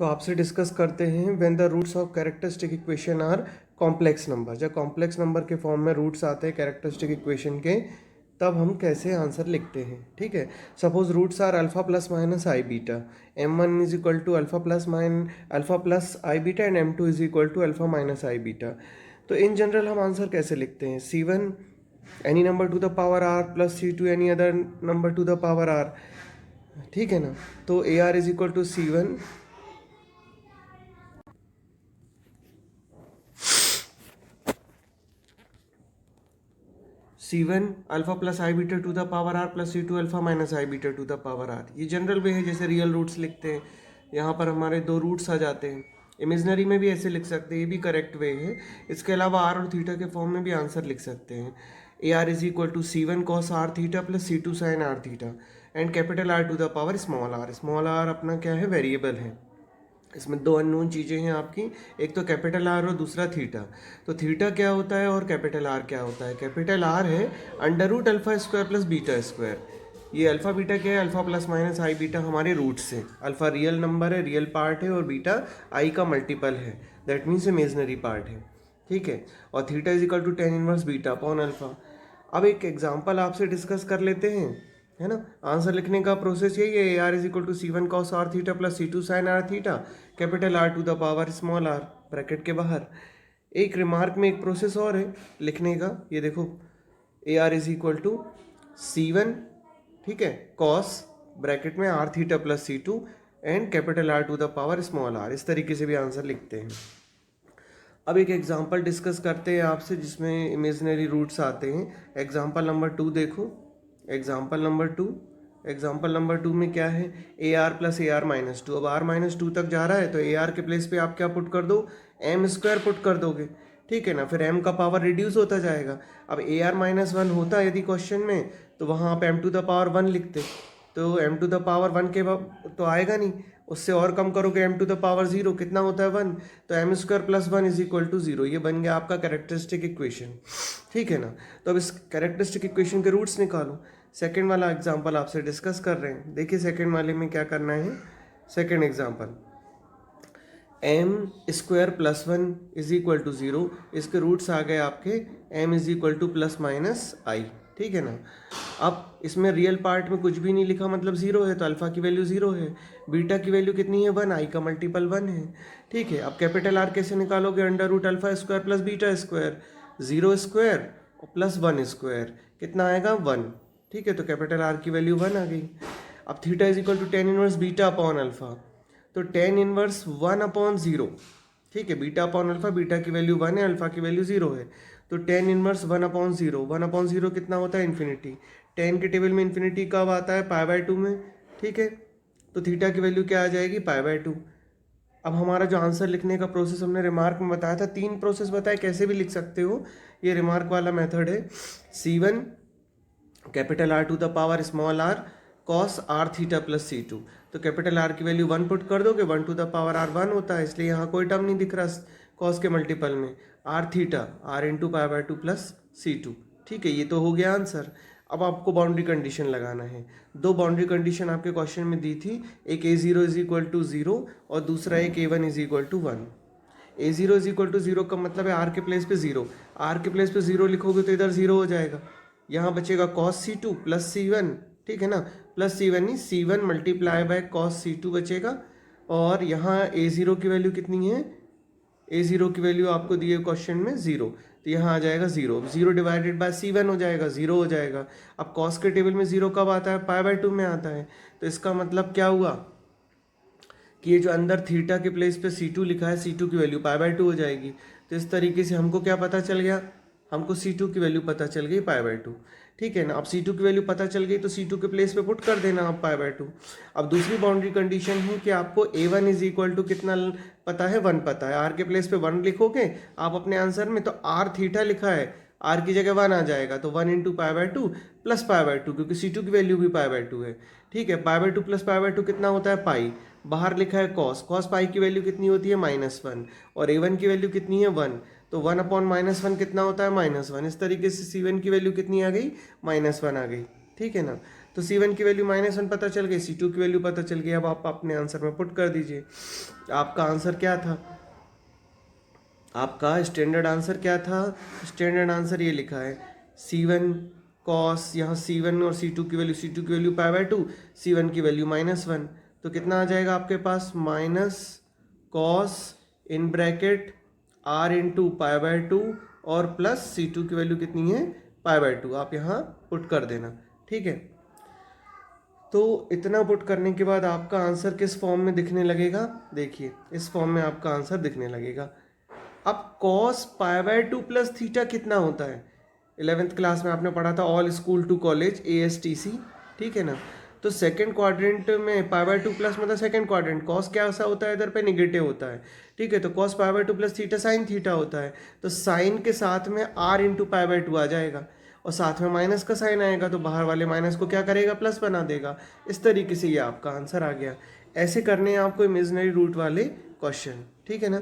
तो आपसे डिस्कस करते हैं when the roots of characteristic equation are complex number. जब कॉम्प्लेक्स नंबर के फॉर्म में रूट्स आते हैं कैरेक्टरिस्टिक इक्वेशन के, तब हम कैसे आंसर लिखते हैं। ठीक है, suppose roots are alpha plus minus i beta, m1 is equal to alpha plus i beta and m2 is equal to alpha minus i beta. तो इन जनरल हम आंसर कैसे लिखते हैं, c1 any number to the power r plus c2 any other number to the power r। ठीक है ना, तो a r is equal to C1 alpha plus i beta to the power are plus C2 alpha minus i beta to the power r. ये general way है, जैसे real roots लिखते हैं। यहाँ पर हमारे दो रूट्स आ जाते हैं। इमेजनरी में भी ऐसे लिख सकते हैं, ये भी करेक्ट वे है। इसके अलावा आर और थीटा के फॉर्म में भी आंसर लिख सकते हैं। A r is equal to C1 cos r theta plus C2 sine r theta and capital r to the power small r. Small r अपना क्या है, वेरिएबल है। इसमें दो अननोन चीज़ें हैं आपकी, एक तो कैपिटल आर और दूसरा थीटा। तो थीटा क्या होता है और कैपिटल आर क्या होता है। कैपिटल आर है under root alpha square plus beta square. ये अल्फा बीटा क्या है, alpha plus minus i beta हमारे रूट्स है। अल्फा रियल नंबर है, रियल पार्ट है, और बीटा आई का मल्टीपल है, दैट मीन्स इमेजनरी पार्ट है। ठीक है, और theta is equal to tan inverse beta upon alpha. अब एक एग्जाम्पल आपसे डिस्कस कर लेते हैं, है ना। आंसर लिखने का प्रोसेस यही है, a r is equal to C1 cos r theta plus C2 sine r theta capital r to the power small r bracket के बाहर। एक रिमार्क में एक प्रोसेस और है लिखने का, ये देखो, a r is equal to C1, ठीक है, कॉस ब्रैकेट में r theta plus C2 and capital r to the power small r. इस तरीके से भी आंसर लिखते हैं। अब एक एग्जाम्पल डिस्कस करते हैं आपसे जिसमें इमेजिनरी रूट्स आते हैं। एग्जाम्पल नंबर 2 देखो। एग्जाम्पल नंबर टू में क्या है, a are plus A R minus two. अब आर माइनस टू तक जा रहा है तो ए आर के प्लेस पे आप क्या पुट कर दो, एम स्क्वायर पुट कर दोगे। ठीक है ना, फिर एम का पावर रिड्यूस होता जाएगा। अब ए आर माइनस वन होता यदि क्वेश्चन में, तो वहाँ आप m to the power one लिखते, तो m to the power one के तो आएगा नहीं। उससे और कम करोगे m to the power zero, कितना होता है वन, तो m square plus one is equal to zero. ये बन गया आपका कैरेक्टरिस्टिक इक्वेशन। ठीक है ना, तो अब इस कैरेक्टरिस्टिक इक्वेशन के रूट्स निकालो। सेकेंड वाला एग्जाम्पल आपसे डिस्कस कर रहे हैं। देखिए सेकेंड वाले में क्या करना है। Second example, M square plus one is equal to zero. इसके रूट्स आ गए आपके M is equal to plus minus i. ठीक है ना, अब इसमें रियल पार्ट में कुछ भी नहीं लिखा, मतलब ज़ीरो है, तो अल्फ़ा की वैल्यू ज़ीरो है, बीटा की वैल्यू कितनी है, वन, आई का मल्टीपल वन है। ठीक है, अब कैपिटल आर कैसे निकालोगे, under root alpha square plus beta square, zero square और प्लस वन स्क्वायर, कितना आएगा, वन। ठीक है, तो कैपिटल आर की वैल्यू वन आ गई। अब theta is equal to tan inverse beta upon alpha, तो tan inverse one upon zero. ठीक है, बीटा अपॉन अल्फ़ा, बीटा की वैल्यू वन है, अल्फ़ा की वैल्यू ज़ीरो है, तो tan inverse one upon zero कितना होता है, इन्फिनिटी। टेन के टेबल में इन्फिनिटी कब आता है, पाई बाय टू में। ठीक है, तो थीटा की वैल्यू क्या आ जाएगी, पाई बाय टू। अब हमारा जो आंसर लिखने का प्रोसेस हमने रिमार्क में बताया था, तीन प्रोसेस बताए, कैसे भी लिख सकते हो, ये रिमार्क वाला मेथड है। C1 capital r to the power small r cos r theta plus C2, तो कैपिटल आर की वैल्यू वन पुट कर दोगे, one to the power r one होता है, इसलिए यहाँ कोई टर्म नहीं दिख रहा कॉस के मल्टीपल में, r theta r into pi by two plus C2। ठीक है, ये तो हो गया आंसर। अब आपको बाउंड्री कंडीशन लगाना है। दो बाउंड्री कंडीशन आपके क्वेश्चन में दी थी, एक A zero is equal to zero और दूसरा एक A one is equal to one. A zero is equal to zero का मतलब है आर के प्लेस पे जीरो, आर के प्लेस पे जीरो लिखोगे तो इधर जीरो हो जाएगा, यहाँ बचेगा कॉस C2 प्लस C1। ठीक है ना, प्लस C1 नहीं, C1 multiply by cos C2 बचेगा। और यहाँ ए ज़ीरो की वैल्यू कितनी है, ए ज़ीरो की वैल्यू आपको दी है क्वेश्चन में ज़ीरो, तो यहाँ आ जाएगा zero, zero divided by C1 हो जाएगा, ज़ीरो हो जाएगा। अब कॉस के टेबल में ज़ीरो कब आता है, पाई बाय टू में आता है, तो इसका मतलब क्या हुआ कि ये जो अंदर थीटा के प्लेस पे C2 लिखा है, C2 की वैल्यू पाई बाय टू हो जाएगी। तो इस तरीके से हमको क्या पता चल गया, हमको C2 की वैल्यू पता चल गई पाई बाय टू। ठीक है ना, अब C2 की वैल्यू पता चल गई तो C2 के प्लेस पे पुट कर देना आप पाई बाय टू। अब दूसरी बाउंड्री कंडीशन है कि आपको A1 इज इक्वल टू कितना पता है, वन पता है, आर के प्लेस पे वन लिखोगे आप अपने आंसर में, तो आर थीटा लिखा है, आर की जगह वन आ जाएगा, तो one into pi by two plus pi by to, क्योंकि C2 की वैल्यू भी पाई बाय टू है। ठीक है, पाई by two plus pi by to कितना होता है, पाई, बाहर लिखा है कॉस, कॉस पाई की वैल्यू कितनी होती है, माइनस वन, और A1 की वैल्यू कितनी है, वन, तो वन अपॉन माइनस वन कितना होता है, माइनस वन। इस तरीके से C1 की वैल्यू कितनी आ गई, माइनस वन आ गई। ठीक है ना, तो C1 की वैल्यू -1 पता चल गई, C2 की वैल्यू पता चल गई। अब आप अपने आंसर में पुट कर दीजिए। आपका आंसर क्या था? आपका स्टैंडर्ड आंसर क्या था? स्टैंडर्ड आंसर ये लिखा है C1 कॉस, यहाँ C1 और C2 की वैल्यू, C2 की वैल्यू π/2, C1 की वैल्यू -1। तो कितना आ जाएगा आपके पास? Minus cos in bracket R into π/2 और प्लस C2 की वैल्यू कितनी है? π/2। आप यहाँ पुट कर देना, ठीक है। तो इतना पुट करने के बाद आपका आंसर किस फॉर्म में दिखने लगेगा? देखिए इस फॉर्म में आपका आंसर दिखने लगेगा। अब cos π/2 प्लस थीटा कितना होता है? 11th क्लास में आपने पढ़ा था, all school to college ASTC, ठीक है ना। तो सेकंड क्वाड्रेंट में π/2 प्लस मतलब सेकंड क्वाड्रेंट, कॉस क्या ऐसा होता है इधर पे? निगेटिव होता है, ठीक है। तो cos π/2 plus theta sine theta होता है। तो साइन के साथ में r इंटू π/2 आ जाएगा और साथ में माइनस का साइन आएगा, तो बाहर वाले माइनस को क्या करेगा? प्लस बना देगा। इस तरीके से ये आपका आंसर आ गया। ऐसे करने हैं आपको इमेजिनरी रूट वाले क्वेश्चन, ठीक है ना।